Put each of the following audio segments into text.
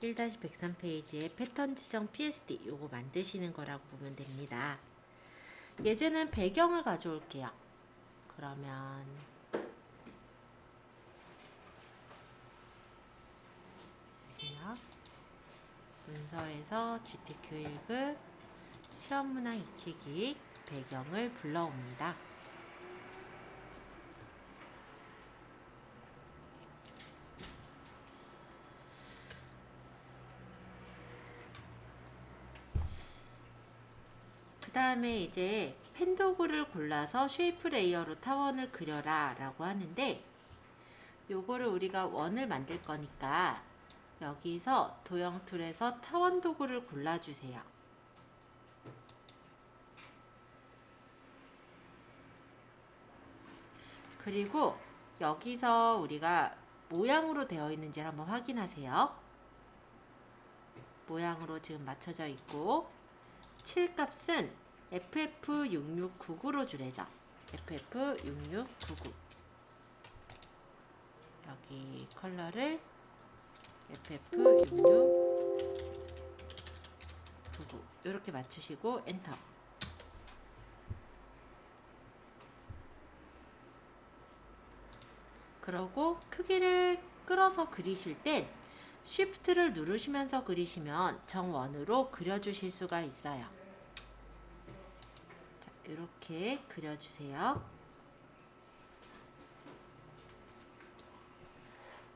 1-103페이지에 패턴 지정 PSD 요거 만드시는 거라고 보면 됩니다. 예제는 배경을 가져올게요. 그러면 보세요. 문서에서 GTQ 1급 시험 문항 익히기 배경을 불러옵니다. 그 다음에 이제 펜 도구를 골라서 쉐이프 레이어로 타원을 그려라 라고 하는데, 요거를 우리가 원을 만들 거니까 여기서 도형 툴에서 타원 도구를 골라주세요. 그리고 여기서 우리가 모양으로 되어 있는지를 한번 확인하세요. 모양으로 지금 맞춰져 있고, 칠 값은 FF6699로 주래죠. FF6699. 여기 컬러를 FF6699 이렇게 맞추시고 엔터. 그러고 크기를 끌어서 그리실 땐 쉬프트를 누르시면서 그리시면 정원으로 그려주실 수가 있어요. 자, 이렇게 그려주세요.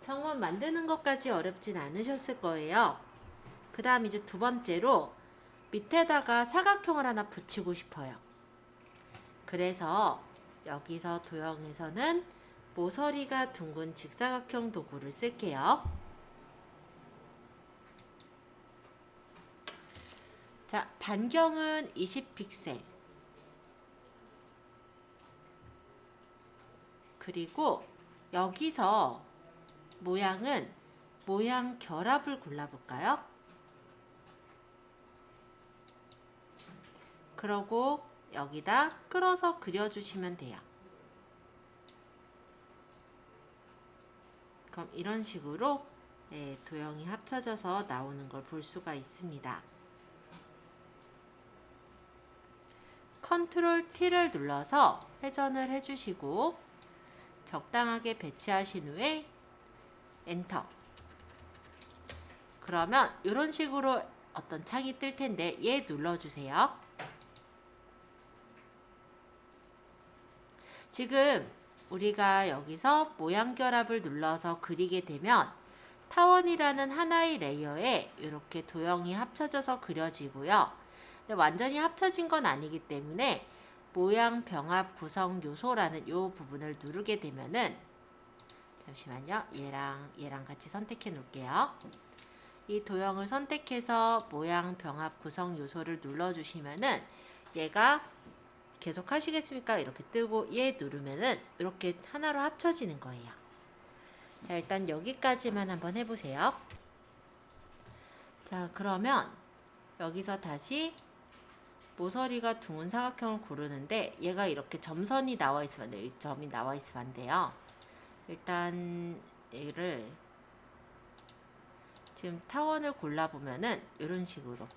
정원 만드는 것까지 어렵진 않으셨을 거예요. 그 다음 이제 두 번째로 밑에다가 사각형을 하나 붙이고 싶어요. 그래서 여기서 도형에서는 모서리가 둥근 직사각형 도구를 쓸게요. 자, 반경은 20픽셀. 그리고 여기서 모양은 모양 결합을 골라볼까요? 그러고 여기다 끌어서 그려주시면 돼요. 그럼 이런 식으로 도형이 합쳐져서 나오는 걸 볼 수가 있습니다. 컨트롤 T를 눌러서 회전을 해주시고 적당하게 배치하신 후에 엔터. 그러면 이런 식으로 어떤 창이 뜰 텐데 얘 눌러주세요. 지금 우리가 여기서 모양 결합을 눌러서 그리게 되면 타원이라는 하나의 레이어에 이렇게 도형이 합쳐져서 그려지고요. 근데 완전히 합쳐진 건 아니기 때문에 모양 병합 구성 요소라는 이 부분을 누르게 되면은, 잠시만요. 얘랑 같이 선택해 놓을게요. 이 도형을 선택해서 모양 병합 구성 요소를 눌러주시면은 얘가 계속 하시겠습니까? 이렇게 뜨고 얘 누르면은 이렇게 하나로 합쳐지는 거예요. 자, 일단 여기까지만 한번 해보세요. 자, 그러면 여기서 다시 모서리가 둥근 사각형을 고르는데 얘가 이렇게 점선이 나와 있으면 안 돼요. 이 점이 나와 있으면 안 돼요. 일단 얘를 지금 타원을 골라보면은 이런 식으로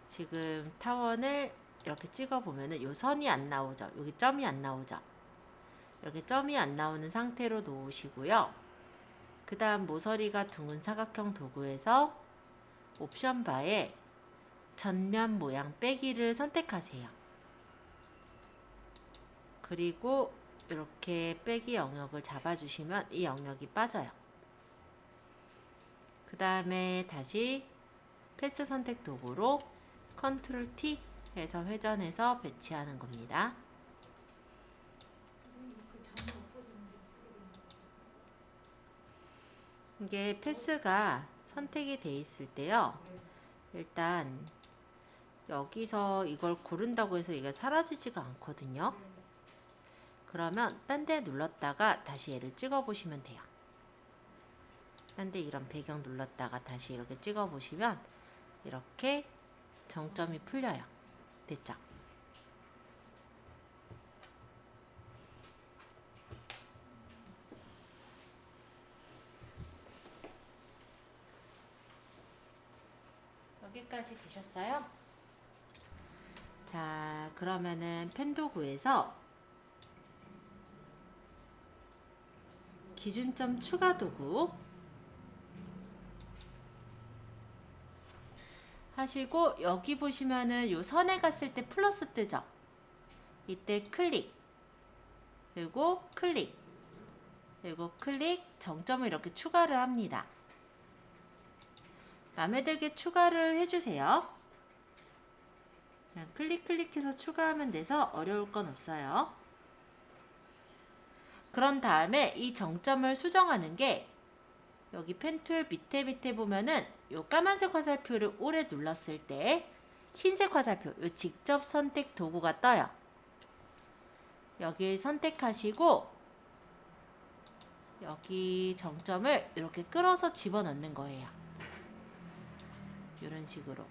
지금 타원을 이렇게 찍어보면은 요 선이 안 나오죠. 여기 점이 안 나오죠. 이렇게 점이 안 나오는 상태로 놓으시고요. 그 다음 모서리가 둥근 사각형 도구에서 옵션 바에 전면 모양 빼기를 선택하세요. 그리고 이렇게 빼기 영역을 잡아주시면 이 영역이 빠져요. 그 다음에 다시 패스 선택 도구로 컨트롤 T 해서 회전해서 배치하는 겁니다. 이게 패스가 선택이 돼 있을 때요. 일단 여기서 이걸 고른다고 해서 이게 사라지지가 않거든요. 그러면 딴 데 눌렀다가 다시 얘를 찍어 보시면 돼요. 딴 데 이런 배경 눌렀다가 다시 이렇게 찍어 보시면 이렇게 정점이 풀려요. 됐죠? 여기까지 되셨어요? 자, 그러면은 펜 도구에서 기준점 추가 도구 하시고, 여기 보시면은 요 선에 갔을 때 플러스 뜨죠? 이때 클릭, 그리고 클릭, 그리고 클릭, 정점을 이렇게 추가를 합니다. 마음에 들게 추가를 해주세요. 그냥 클릭해서 추가하면 돼서 어려울 건 없어요. 그런 다음에 이 정점을 수정하는 게 여기 펜툴 밑에 보면은 요 까만색 화살표를 오래 눌렀을 때 흰색 화살표, 요 직접 선택 도구가 떠요. 여길 선택하시고 여기 정점을 이렇게 끌어서 집어넣는 거예요. 이런 식으로.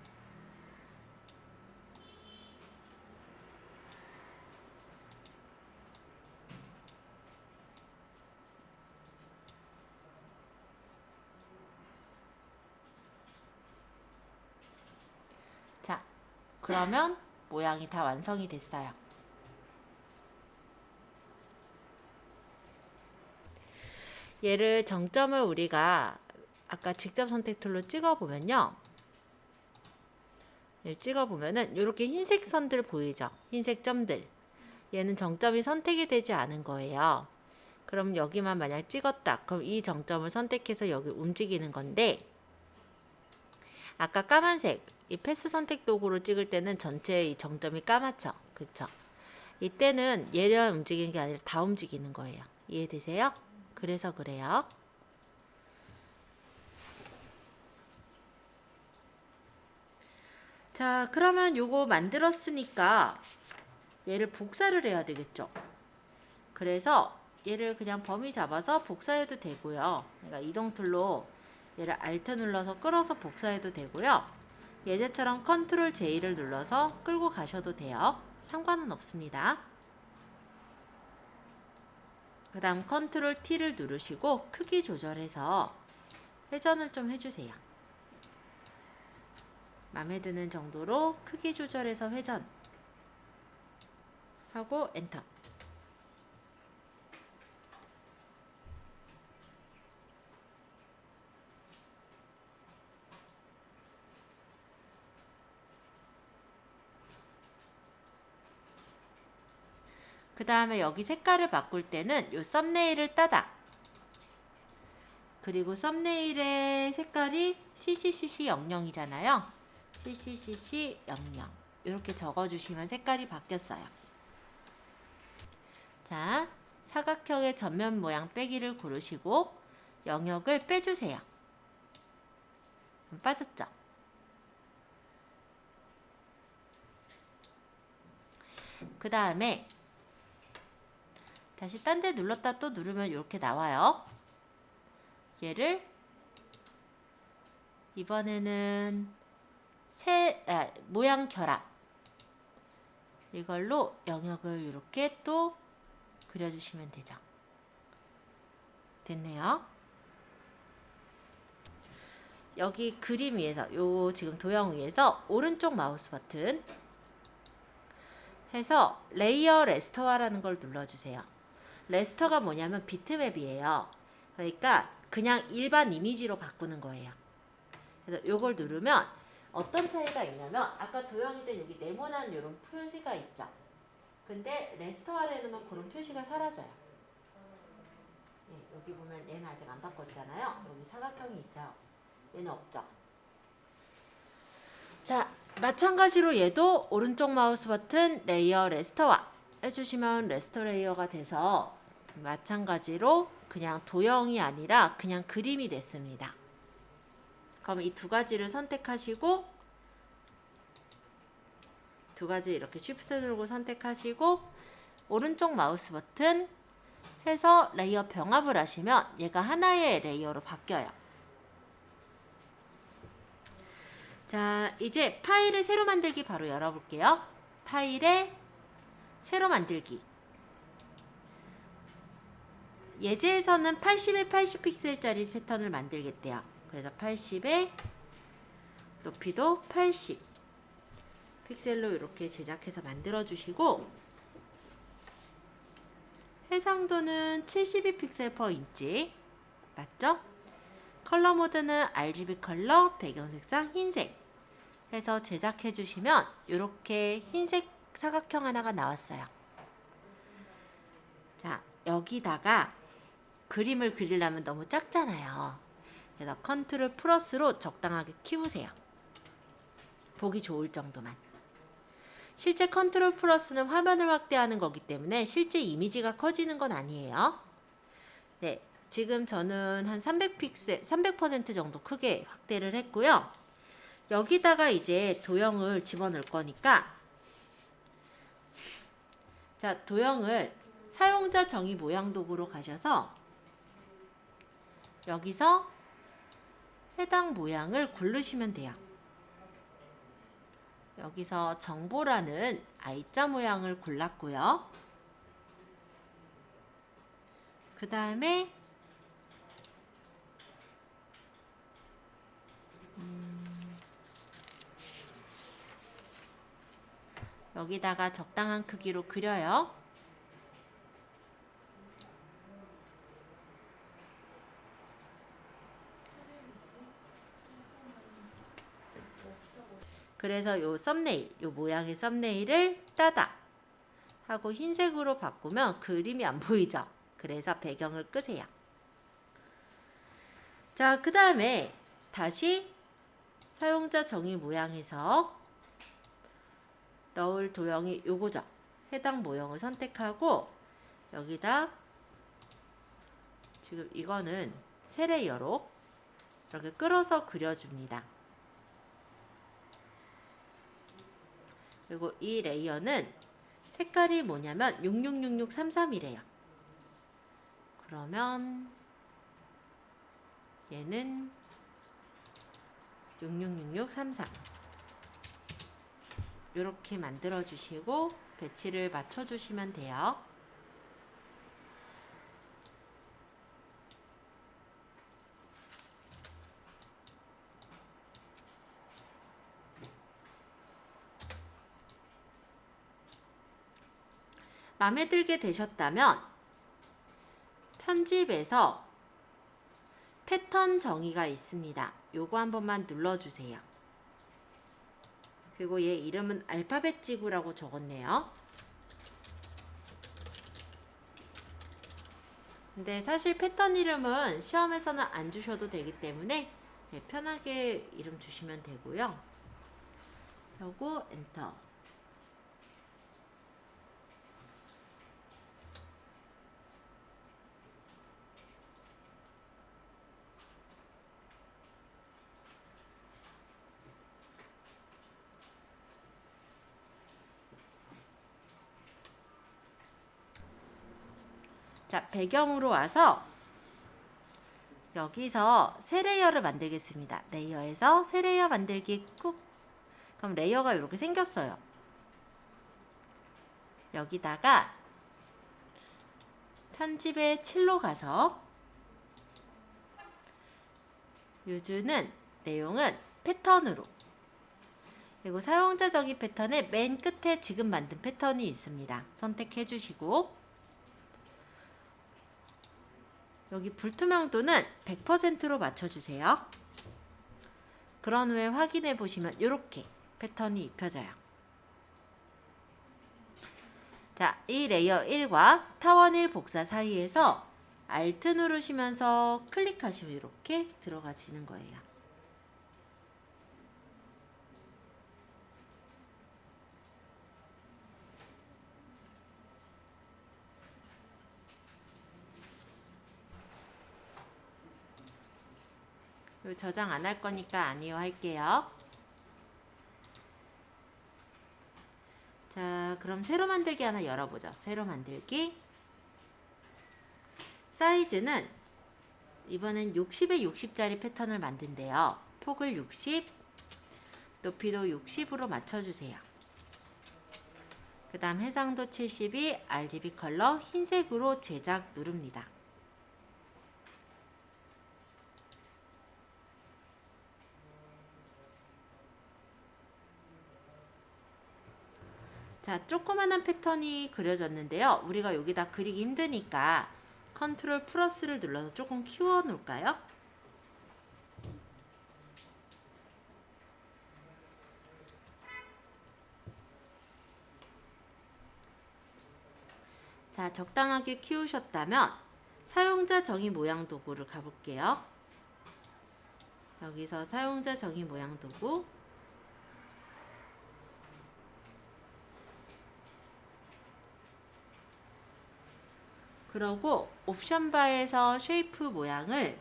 자, 그러면 모양이 다 완성이 됐어요. 얘를 정점을 우리가 아까 직접 선택 툴로 찍어보면요. 얘를 찍어보면은 이렇게 흰색 선들 보이죠? 흰색 점들. 얘는 정점이 선택이 되지 않은 거예요. 그럼 여기만 만약 찍었다. 그럼 이 정점을 선택해서 여기 움직이는 건데, 아까 까만색 이 패스 선택 도구로 찍을 때는 전체 이 정점이 까맣죠? 그쵸? 이때는 얘만 움직이는 게 아니라 다 움직이는 거예요. 이해되세요? 그래서 그래요. 자, 그러면 요거 만들었으니까 얘를 복사를 해야 되겠죠? 그래서 얘를 그냥 범위 잡아서 복사해도 되고요. 그러니까 이동 툴로 얘를 Alt 눌러서 끌어서 복사해도 되고요. 예제처럼 Ctrl J를 눌러서 끌고 가셔도 돼요. 상관은 없습니다. 그 다음 Ctrl T를 누르시고 크기 조절해서 회전을 좀 해주세요. 마음에 드는 정도로 크기 조절해서 회전 하고 엔터. 그 다음에 여기 색깔을 바꿀 때는 이 썸네일을 따다. 그리고 썸네일의 색깔이 CCCC00이잖아요. CCCC00 이렇게 적어주시면 색깔이 바뀌었어요. 자, 사각형의 전면 모양 빼기를 고르시고 영역을 빼주세요. 빠졌죠? 그 다음에 다시 딴 데 눌렀다 또 누르면 이렇게 나와요. 얘를 이번에는 모양 결합 이걸로 영역을 이렇게 또 그려주시면 되죠. 됐네요. 여기 그림 위에서 요 지금 도형 위에서 오른쪽 마우스 버튼 해서 레이어 레스터화라는 걸 눌러주세요. 레스터가 뭐냐면 비트맵이에요. 그러니까 그냥 일반 이미지로 바꾸는 거예요. 그래서 요걸 누르면 어떤 차이가 있냐면 아까 도형일 때 여기 네모난 이런 표시가 있죠. 근데 레스터화를 해놓으면 그런 표시가 사라져요. 예, 여기 보면 얘는 아직 안 바꿨잖아요. 여기 사각형이 있죠. 얘는 없죠. 자, 마찬가지로 얘도 오른쪽 마우스 버튼 레이어 레스터화 해주시면 레스터 레이어가 돼서 마찬가지로 그냥 도형이 아니라 그냥 그림이 됐습니다. 그럼 이 두 가지를 선택하시고 두 가지 이렇게 쉬프트 누르고 선택하시고 오른쪽 마우스 버튼 해서 레이어 병합을 하시면 얘가 하나의 레이어로 바뀌어요. 자, 이제 파일을 새로 만들기 바로 열어볼게요. 파일에 새로 만들기. 예제에서는 80에 80픽셀짜리 패턴을 만들겠대요. 그래서 80에 높이도 80 픽셀로 이렇게 제작해서 만들어 주시고, 해상도는 72 픽셀 per 인치 맞죠? 컬러 모드는 RGB 컬러, 배경색상 흰색 해서 제작해 주시면 이렇게 흰색 사각형 하나가 나왔어요. 자, 여기다가 그림을 그리려면 너무 작잖아요. 그래서 컨트롤 플러스로 적당하게 키우세요. 보기 좋을 정도만. 실제 컨트롤 플러스는 화면을 확대하는 거기 때문에 실제 이미지가 커지는 건 아니에요. 네, 지금 저는 한 300픽셀, 300% 정도 크게 확대를 했고요. 여기다가 이제 도형을 집어넣을 거니까, 자, 도형을 사용자 정의 모양 도구로 가셔서 여기서 해당 모양을 고르시면 돼요. 여기서 정보라는 I자 모양을 골랐고요. 그 다음에 여기다가 적당한 크기로 그려요. 그래서 요 썸네일, 요 모양의 썸네일을 따다 하고 흰색으로 바꾸면 그림이 안 보이죠? 그래서 배경을 끄세요. 자, 그 다음에 다시 사용자 정의 모양에서 넣을 도형이 요거죠. 해당 모형을 선택하고 여기다 지금 이거는 세 레이어로 이렇게 끌어서 그려줍니다. 그리고 이 레이어는 색깔이 뭐냐면 666633이래요. 그러면 얘는 666633 이렇게 만들어 주시고 배치를 맞춰 주시면 돼요. 마음에 들게 되셨다면 편집에서 패턴 정의가 있습니다. 요거 한 번만 눌러주세요. 그리고 얘 이름은 알파벳 지구라고 적었네요. 근데 사실 패턴 이름은 시험에서는 안 주셔도 되기 때문에 편하게 이름 주시면 되고요. 그리고 엔터. 자, 배경으로 와서 여기서 새 레이어를 만들겠습니다. 레이어에서 새 레이어 만들기 꾹. 그럼 레이어가 이렇게 생겼어요. 여기다가 편집에 7로 가서 유주는 내용은 패턴으로, 그리고 사용자 정의 패턴의 맨 끝에 지금 만든 패턴이 있습니다. 선택해 주시고 여기 불투명도는 100%로 맞춰주세요. 그런 후에 확인해 보시면 이렇게 패턴이 입혀져요. 자, 이 레이어 1과 타원 1 복사 사이에서 Alt 누르시면서 클릭하시면 이렇게 들어가시는 거예요. 저장 안 할 거니까 아니요 할게요. 자, 그럼 새로 만들기 하나 열어보죠. 새로 만들기. 사이즈는 이번엔 60에 60짜리 패턴을 만든대요. 폭을 60, 높이도 60으로 맞춰주세요. 그 다음 해상도 72, RGB 컬러 흰색으로 제작 누릅니다. 자, 조그만한 패턴이 그려졌는데요. 우리가 여기다 그리기 힘드니까 컨트롤 플러스를 눌러서 조금 키워 놓을까요? 자, 적당하게 키우셨다면 사용자 정의 모양 도구를 가볼게요. 여기서 사용자 정의 모양 도구, 그러고 옵션 바에서 쉐이프 모양을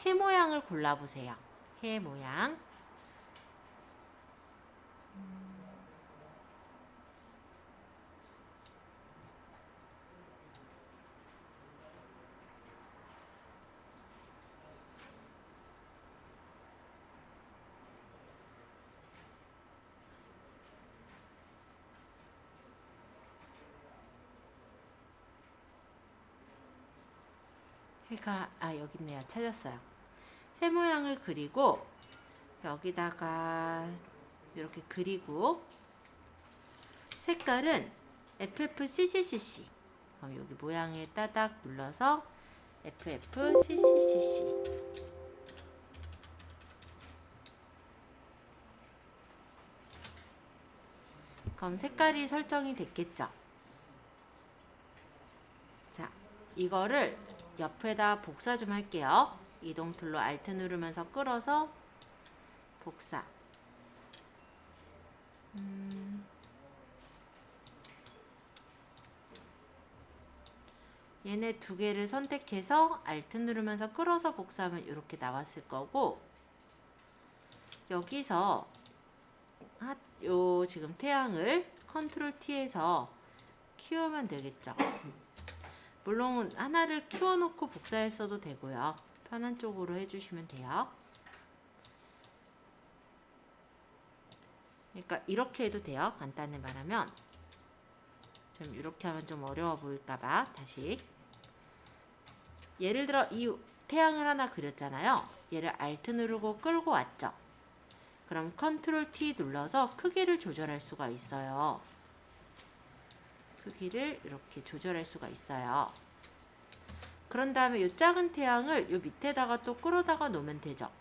해 모양을 골라보세요. 해 모양. 해가 여기 있네요. 찾았어요. 해 모양을 그리고 여기다가 이렇게 그리고 색깔은 FFCCCC. 그럼 여기 모양에 따닥 눌러서 FFCCCC. 그럼 색깔이 설정이 됐겠죠? 자, 이거를 옆에다 복사 좀 할게요. 이동 툴로 Alt 누르면서 끌어서 복사. 얘네 두 개를 선택해서 Alt 누르면서 끌어서 복사하면 이렇게 나왔을 거고, 여기서 요 지금 태양을 컨트롤 T에서 키우면 되겠죠. 물론 하나를 키워놓고 복사했어도 되고요. 편한 쪽으로 해주시면 돼요. 그러니까 이렇게 해도 돼요. 간단히 말하면. 좀 이렇게 하면 좀 어려워 보일까봐 다시. 예를 들어 이 태양을 하나 그렸잖아요. 얘를 Alt 누르고 끌고 왔죠. 그럼 컨트롤 T 눌러서 크기를 조절할 수가 있어요. 크기를 이렇게 조절할 수가 있어요. 그런 다음에 이 작은 태양을 이 밑에다가 또 끌어다가 놓으면 되죠.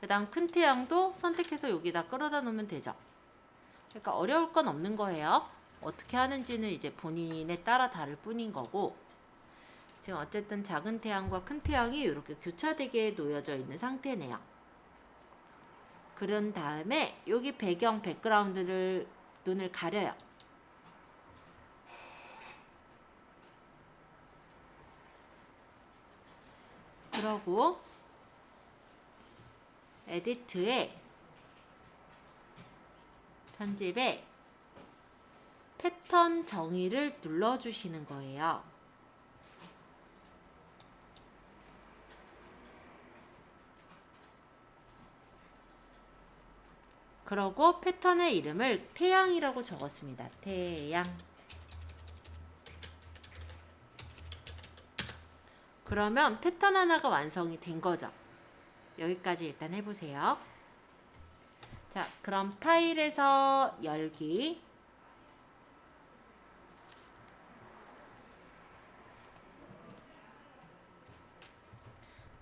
그 다음 큰 태양도 선택해서 여기다 끌어다 놓으면 되죠. 그러니까 어려울 건 없는 거예요. 어떻게 하는지는 이제 본인에 따라 다를 뿐인 거고, 지금 어쨌든 작은 태양과 큰 태양이 이렇게 교차되게 놓여져 있는 상태네요. 그런 다음에 여기 배경 백그라운드를 눈을 가려요. 그러고 에디트에 편집에 패턴 정의를 눌러주시는 거예요. 그러고 패턴의 이름을 태양이라고 적었습니다. 태양. 그러면 패턴 하나가 완성이 된 거죠. 여기까지 일단 해보세요. 자, 그럼 파일에서 열기.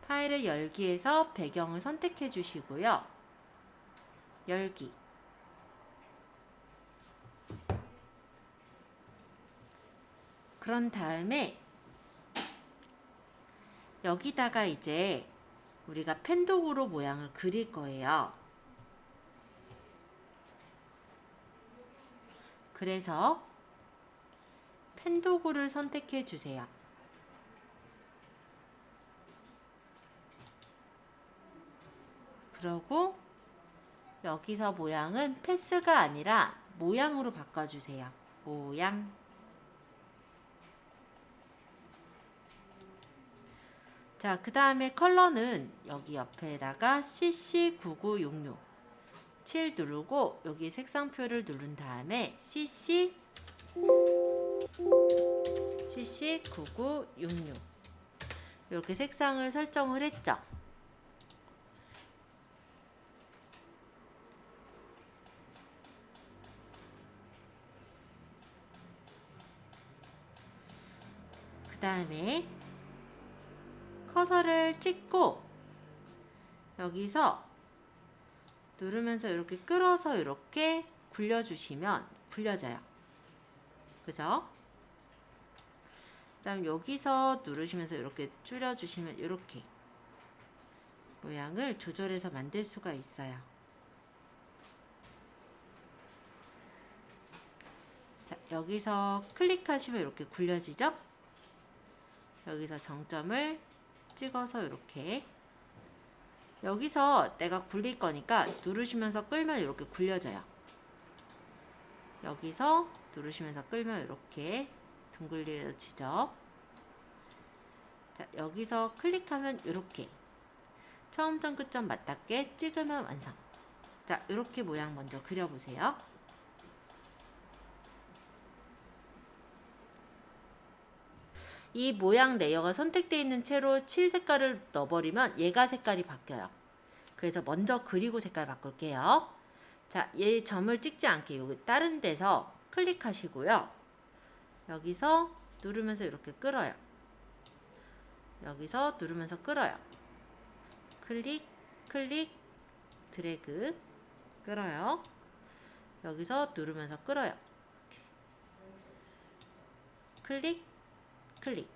파일의 열기에서 배경을 선택해 주시고요. 열기. 그런 다음에 여기다가 이제 우리가 펜도구로 모양을 그릴 거예요. 그래서 펜도구를 선택해 주세요. 그러고 여기서 모양은 패스가 아니라 모양으로 바꿔주세요. 모양. 자, 그 다음에 컬러는 여기 옆에다가 CC9966 7 누르고 여기 색상표를 누른 다음에 CC9966 이렇게 색상을 설정을 했죠. 다음에 커서를 찍고 여기서 누르면서 이렇게 끌어서 이렇게 굴려주시면 굴려져요. 그죠? 그 다음 여기서 누르시면서 이렇게 줄여주시면 이렇게 모양을 조절해서 만들 수가 있어요. 자, 여기서 클릭하시면 이렇게 굴려지죠? 여기서 정점을 찍어서 이렇게 여기서 내가 굴릴 거니까 누르시면서 끌면 이렇게 굴려져요. 여기서 누르시면서 끌면 이렇게 둥글려지죠. 자, 여기서 클릭하면 이렇게 처음점 끝점 맞닿게 찍으면 완성. 자, 이렇게 모양 먼저 그려보세요. 이 모양 레이어가 선택되어 있는 채로 칠 색깔을 넣어버리면 얘가 색깔이 바뀌어요. 그래서 먼저 그리고 색깔 바꿀게요. 자, 얘 점을 찍지 않게 여기 다른 데서 클릭하시고요. 여기서 누르면서 이렇게 끌어요. 여기서 누르면서 끌어요. 클릭, 클릭, 드래그, 끌어요. 여기서 누르면서 끌어요. 클릭, 클릭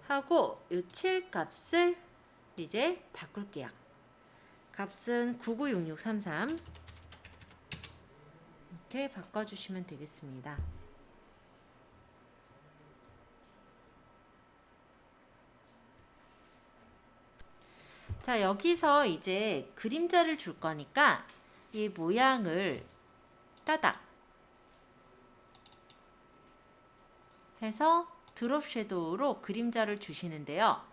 하고 이 7 값을 이제 바꿀게요. 값은 996633 이렇게 바꿔주시면 되겠습니다. 자, 여기서 이제 그림자를 줄 거니까 이 모양을 따닥 해서 드롭 섀도우로 그림자를 주시는데요.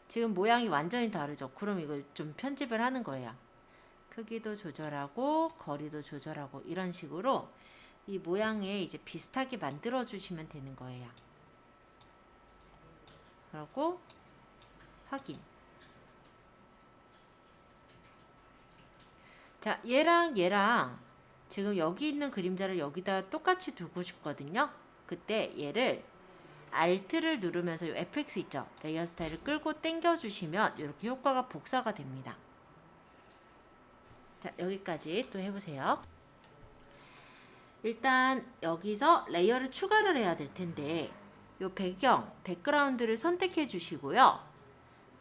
지금 모양이 완전히 다르죠. 그럼 이거 좀 편집을 하는 거예요. 크기도 조절하고 거리도 조절하고 이런 식으로 이 모양에 이제 비슷하게 만들어 주시면 되는 거예요. 그리고 확인. 자, 얘랑 지금 여기 있는 그림자를 여기다 똑같이 두고 싶거든요. 그때 얘를 Alt를 누르면서 이 FX 있죠? 레이어 스타일을 끌고 당겨 주시면 이렇게 효과가 복사가 됩니다. 자, 여기까지 또 해보세요. 일단 여기서 레이어를 추가를 해야 될 텐데 이 배경, 백그라운드를 선택해 주시고요.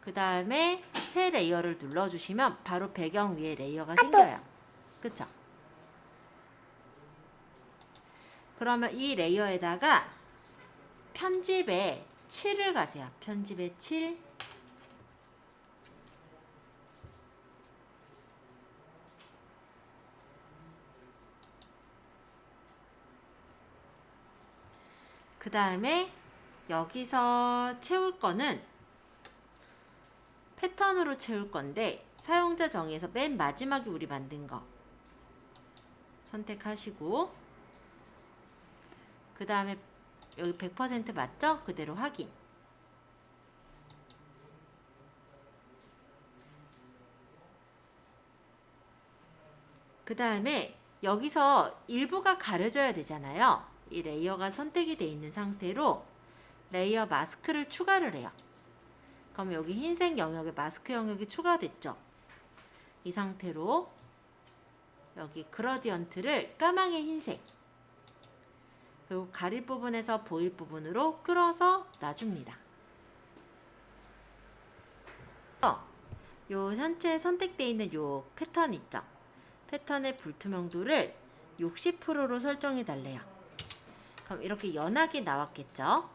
그 다음에 새 레이어를 눌러주시면 바로 배경 위에 레이어가 생겨요. 그쵸? 그러면 이 레이어에다가 편집에 7을 가세요. 편집에 7. 그 다음에 여기서 채울 거는 패턴으로 채울 건데 사용자 정의에서 맨 마지막에 우리 만든 거 선택하시고 그 다음에 여기 100% 맞죠? 그대로 확인. 그 다음에 여기서 일부가 가려져야 되잖아요. 이 레이어가 선택이 되어 있는 상태로 레이어 마스크를 추가를 해요. 그럼 여기 흰색 영역에 마스크 영역이 추가됐죠. 이 상태로 여기 그라디언트를 까망의 흰색 그리고 가릴 부분에서 보일 부분으로 끌어서 놔줍니다. 요 현재 선택되어 있는 요 패턴 있죠? 패턴의 불투명도를 60%로 설정해 달래요. 그럼 이렇게 연하게 나왔겠죠?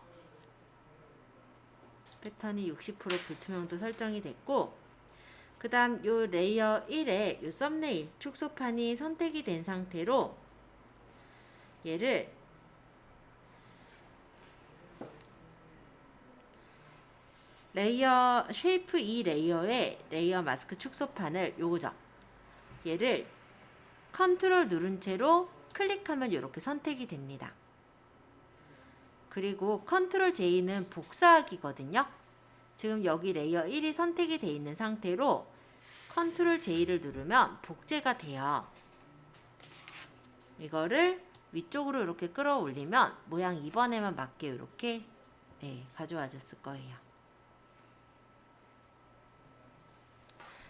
패턴이 60% 불투명도 설정이 됐고 그 다음 요 레이어 1에 요 썸네일 축소판이 선택이 된 상태로 얘를 레이어 쉐이프 2 레이어의 레이어 마스크 축소판을 요거죠. 얘를 컨트롤 누른 채로 클릭하면 이렇게 선택이 됩니다. 그리고 컨트롤 J는 복사하기거든요. 지금 여기 레이어 1이 선택이 되어 있는 상태로 컨트롤 J를 누르면 복제가 돼요. 이거를 위쪽으로 이렇게 끌어올리면 모양 2번에만 맞게 이렇게 가져와 줬을 거예요.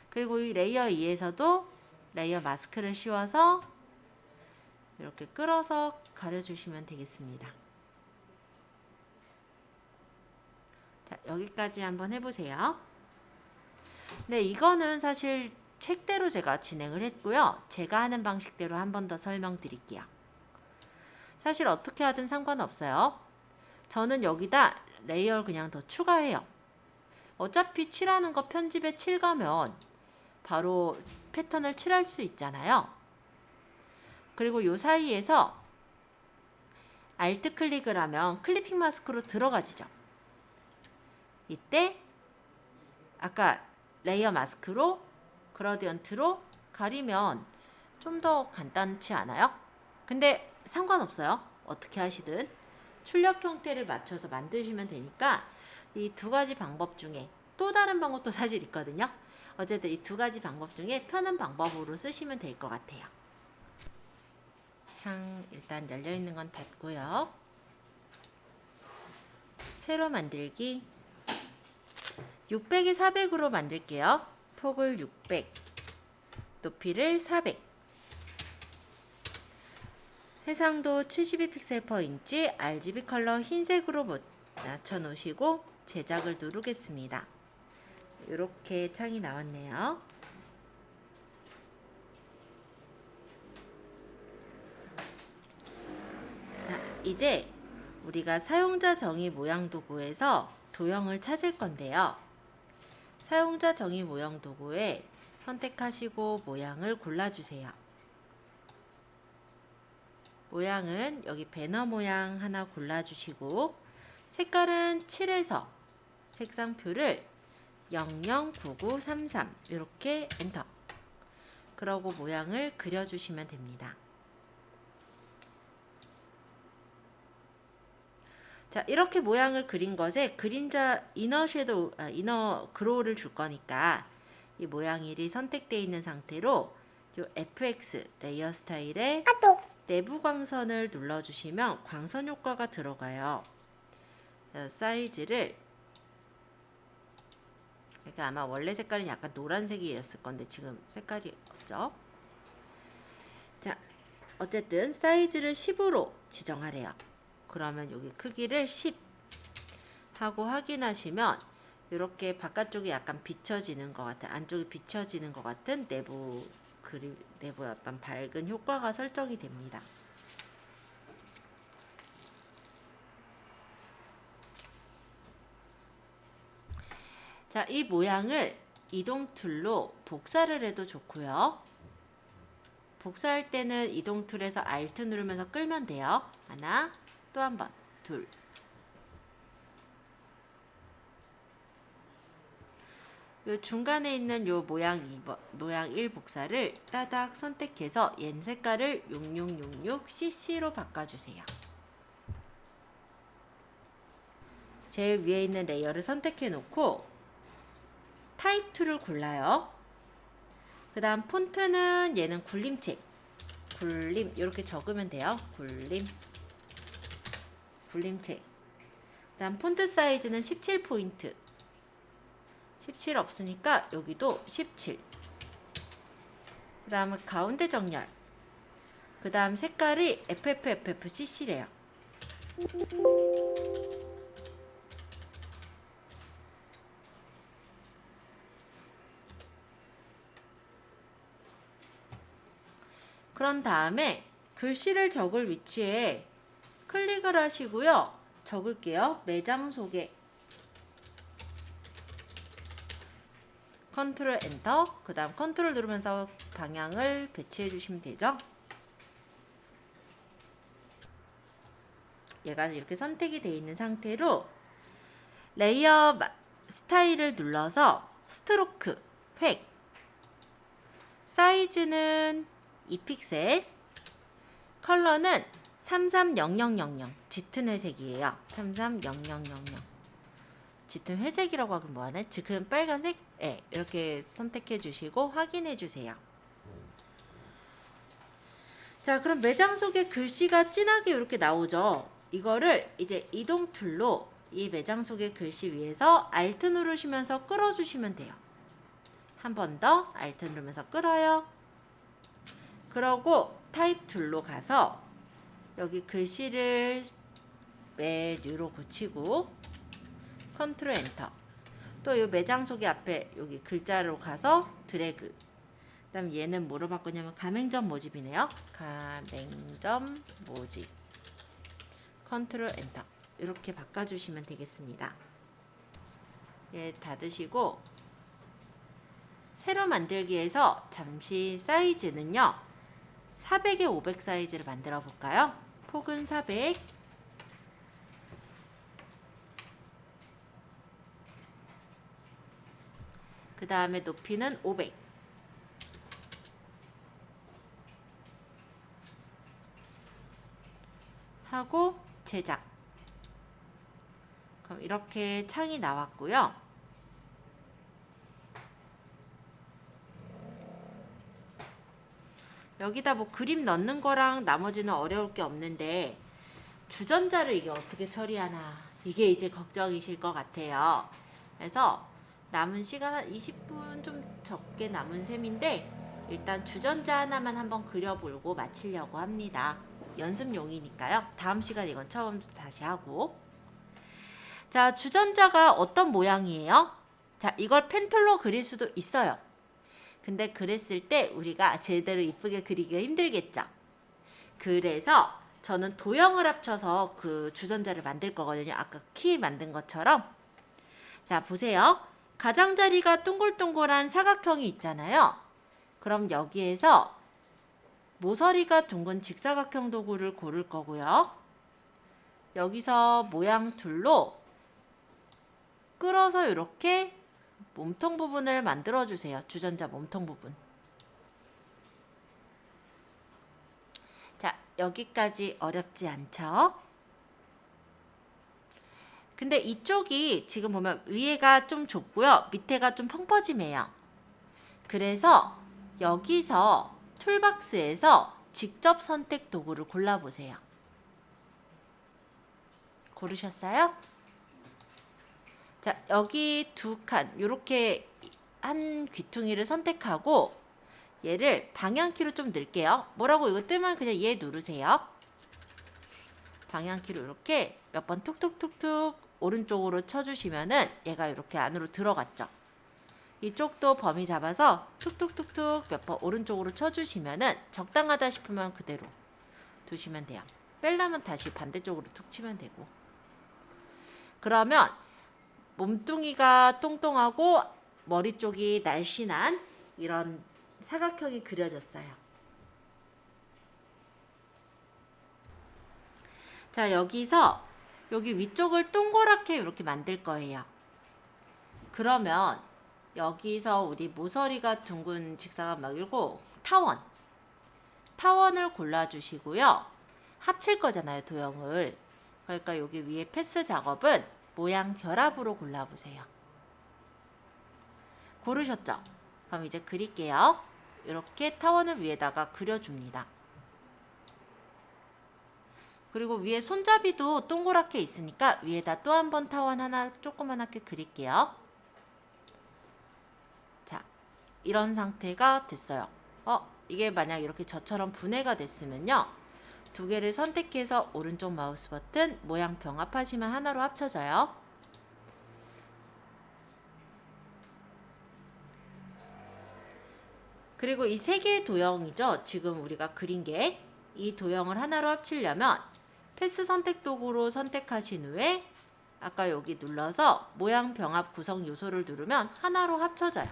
그리고 이 레이어 2에서도 레이어 마스크를 씌워서 이렇게 끌어서 가려주시면 되겠습니다. 자, 여기까지 한번 해보세요. 네, 이거는 사실 책대로 제가 진행을 했고요. 제가 하는 방식대로 한 번 더 설명드릴게요. 사실 어떻게 하든 상관없어요. 저는 여기다 레이어를 그냥 더 추가해요. 어차피 칠하는 거 편집에 칠 가면 바로 패턴을 칠할 수 있잖아요. 그리고 요 사이에서 Alt 클릭을 하면 클리핑 마스크로 들어가지죠. 이때 아까 레이어 마스크로 그라디언트로 가리면 좀 더 간단치 않아요? 근데 상관없어요. 어떻게 하시든 출력 형태를 맞춰서 만드시면 되니까 이 두 가지 방법 중에 또 다른 방법도 사실 있거든요. 어쨌든 이 두 가지 방법 중에 편한 방법으로 쓰시면 될 것 같아요. 창 일단 열려있는 건 닫고요. 새로 만들기 600에 400으로 만들게요. 폭을 600, 높이를 400, 해상도 72픽셀/인치, RGB 컬러 흰색으로 맞춰 놓으시고 제작을 누르겠습니다. 이렇게 창이 나왔네요. 자, 이제 우리가 사용자 정의 모양 도구에서 도형을 찾을 건데요. 사용자 정의 모양 도구에 선택하시고 모양을 골라주세요. 모양은 여기 배너 모양 하나 골라주시고 색깔은 7에서 색상표를 009933 이렇게 엔터. 그러고 모양을 그려주시면 됩니다. 자, 이렇게 모양을 그린 것에 그림자 이너 섀도우, 이너 그로우를 줄 거니까 이 모양일이 선택되어 있는 상태로 요 FX 레이어 스타일에 내부 광선을 눌러주시면 광선 효과가 들어가요. 사이즈를 그러니까 아마 원래 색깔은 약간 노란색이었을 건데 지금 색깔이 없죠. 자, 어쨌든 사이즈를 10으로 지정하래요. 그러면 여기 크기를 10 하고 확인하시면 이렇게 바깥쪽이 약간 비춰지는 것 같은, 안쪽이 비춰지는 것 같은 내부의 어떤 밝은 효과가 설정이 됩니다. 자, 이 모양을 이동 툴로 복사를 해도 좋고요. 복사할 때는 이동 툴에서 Alt 누르면서 끌면 돼요. 하나, 또 한 번, 둘. 요 중간에 있는 요 모양 1 복사를 따닥 선택해서 얜 색깔을 6666CC로 바꿔주세요. 제일 위에 있는 레이어를 선택해 놓고 타입 툴을 골라요. 그 다음 폰트는 얘는 굴림책, 굴림 이렇게 적으면 돼요. 굴림책. 그 다음 폰트 사이즈는 17포인트. 17 없으니까 여기도 17. 그 다음은 가운데 정렬. 그 다음 색깔이 FFFFCC래요. 그런 다음에 글씨를 적을 위치에 클릭을 하시고요. 적을게요. 매장 소개. 컨트롤 엔터. 그 다음 컨트롤 누르면서 방향을 배치해 주시면 되죠. 얘가 이렇게 선택이 되어 있는 상태로 레이어 스타일을 눌러서 스트로크, 획, 사이즈는 2픽셀, 컬러는 330000 짙은 회색이에요. 330000 짙은 회색이라고 하긴 뭐하네? 지금 빨간색? 네, 이렇게 선택해 주시고 확인해 주세요. 자, 그럼 매장 속에 글씨가 진하게 이렇게 나오죠. 이거를 이제 이동 툴로 이 매장 속의 글씨 위에서 Alt 누르시면서 끌어주시면 돼요. 한 번 더 Alt 누르면서 끌어요. 그러고 타입 툴로 가서 여기 글씨를 메뉴로 고치고 컨트롤 엔터. 또 이 매장 속의 앞에 여기 글자로 가서 드래그. 그다음 얘는 뭐로 바꾸냐면 가맹점 모집이네요. 가맹점 모집. 컨트롤 엔터. 이렇게 바꿔주시면 되겠습니다. 예, 닫으시고 새로 만들기에서 잠시 사이즈는요. 400에 500 사이즈를 만들어 볼까요? 폭은 400. 그 다음에 높이는 500. 하고 제작. 그럼 이렇게 창이 나왔고요. 여기다 뭐 그림 넣는 거랑 나머지는 어려울 게 없는데 주전자를 이게 어떻게 처리하나 이게 이제 걱정이실 것 같아요. 그래서 남은 시간 한 20분 좀 적게 남은 셈인데 일단 주전자 하나만 한번 그려보고 마치려고 합니다. 연습용이니까요. 다음 시간 이건 처음부터 다시 하고. 자, 주전자가 어떤 모양이에요? 자, 이걸 펜툴로 그릴 수도 있어요. 근데 그랬을 때 우리가 제대로 이쁘게 그리기가 힘들겠죠. 그래서 저는 도형을 합쳐서 그 주전자를 만들 거거든요. 아까 키 만든 것처럼. 자, 보세요. 가장자리가 동글동글한 사각형이 있잖아요. 그럼 여기에서 모서리가 둥근 직사각형 도구를 고를 거고요. 여기서 모양 툴로 끌어서 이렇게 몸통 부분을 만들어 주세요. 주전자 몸통 부분. 자, 여기까지 어렵지 않죠? 근데 이쪽이 지금 보면 위에가 좀 좁고요. 밑에가 좀 펑퍼짐해요. 그래서 여기서 툴박스에서 직접 선택 도구를 골라보세요. 고르셨어요? 자, 여기 두 칸, 이렇게 한 귀퉁이를 선택하고 얘를 방향키로 좀 넣을게요. 뭐라고 이거 뜨면 그냥 얘 누르세요. 방향키로 이렇게 몇 번 툭툭툭툭 오른쪽으로 쳐주시면은 얘가 이렇게 안으로 들어갔죠. 이쪽도 범위 잡아서 툭툭툭툭 몇 번 오른쪽으로 쳐주시면은 적당하다 싶으면 그대로 두시면 돼요. 빼려면 다시 반대쪽으로 툭 치면 되고. 그러면 몸뚱이가 똥똥하고 머리 쪽이 날씬한 이런 사각형이 그려졌어요. 자, 여기서 여기 위쪽을 동그랗게 이렇게 만들 거예요. 그러면 여기서 우리 모서리가 둥근 직사각 말고 타원을 골라주시고요. 합칠 거잖아요, 도형을. 그러니까 여기 위에 패스 작업은 모양 결합으로 골라보세요. 고르셨죠? 그럼 이제 그릴게요. 이렇게 타원을 위에다가 그려줍니다. 그리고 위에 손잡이도 동그랗게 있으니까 위에다 또 한 번 타원 하나 조그맣게 그릴게요. 자, 이런 상태가 됐어요. 이게 만약 이렇게 저처럼 분해가 됐으면요. 두 개를 선택해서 오른쪽 마우스 버튼 모양 병합하시면 하나로 합쳐져요. 그리고 이 세 개의 도형이죠. 지금 우리가 그린 게 이 도형을 하나로 합치려면 패스 선택 도구로 선택하신 후에 아까 여기 눌러서 모양 병합 구성 요소를 누르면 하나로 합쳐져요.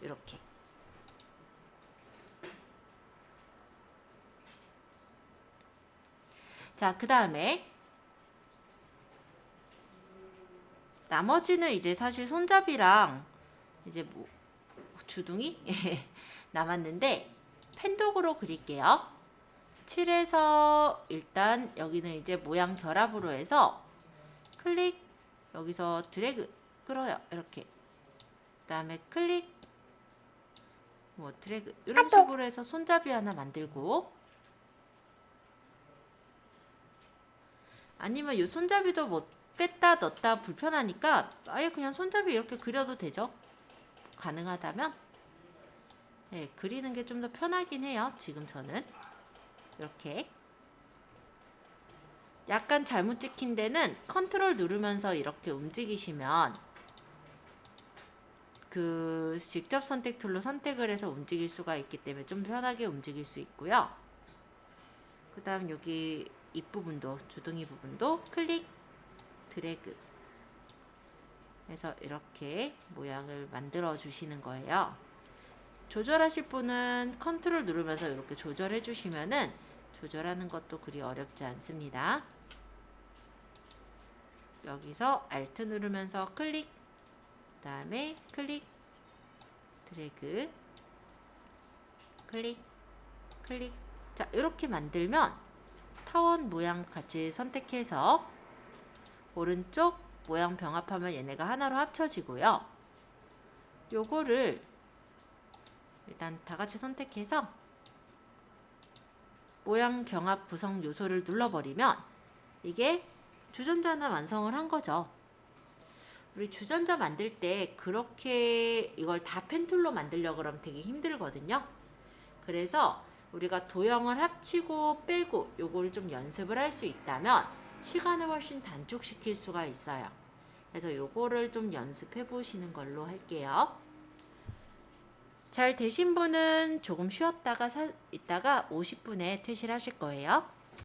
이렇게. 자, 그 다음에 나머지는 이제 사실 손잡이랑 이제 뭐 주둥이 남았는데 펜도구로 그릴게요. 칠해서 일단 여기는 이제 모양 결합으로 해서 클릭, 여기서 드래그 끌어요. 이렇게. 그 다음에 클릭, 뭐 드래그 이런 식으로 해서 손잡이 하나 만들고 아니면 이 손잡이도 뭐 뺐다 넣었다 불편하니까 아예 그냥 손잡이 이렇게 그려도 되죠. 가능하다면. 네, 그리는 게 좀 더 편하긴 해요. 지금 저는 이렇게 약간 잘못 찍힌 데는 컨트롤 누르면서 이렇게 움직이시면 그 직접 선택 툴로 선택을 해서 움직일 수가 있기 때문에 좀 편하게 움직일 수 있고요. 그 다음 여기 입부분도 주둥이 부분도 클릭 드래그 해서 이렇게 모양을 만들어 주시는 거예요. 조절하실 분은 컨트롤 누르면서 이렇게 조절해 주시면은 조절하는 것도 그리 어렵지 않습니다. 여기서 Alt 누르면서 클릭, 그 다음에 클릭, 드래그, 클릭, 클릭. 자, 이렇게 만들면 타원 모양 같이 선택해서 오른쪽 모양 병합하면 얘네가 하나로 합쳐지고요. 요거를 일단 다 같이 선택해서 모양 병합 구성 요소를 눌러버리면 이게 주전자 하나 완성을 한 거죠. 우리 주전자 만들 때 그렇게 이걸 다 펜툴로 만들려고 그러면 되게 힘들거든요. 그래서 우리가 도형을 합치고 빼고 요거를 좀 연습을 할 수 있다면 시간을 훨씬 단축시킬 수가 있어요. 그래서 요거를 좀 연습해 보시는 걸로 할게요. 잘 되신 분은 조금 쉬었다가 이따가 50분에 퇴실하실 거예요.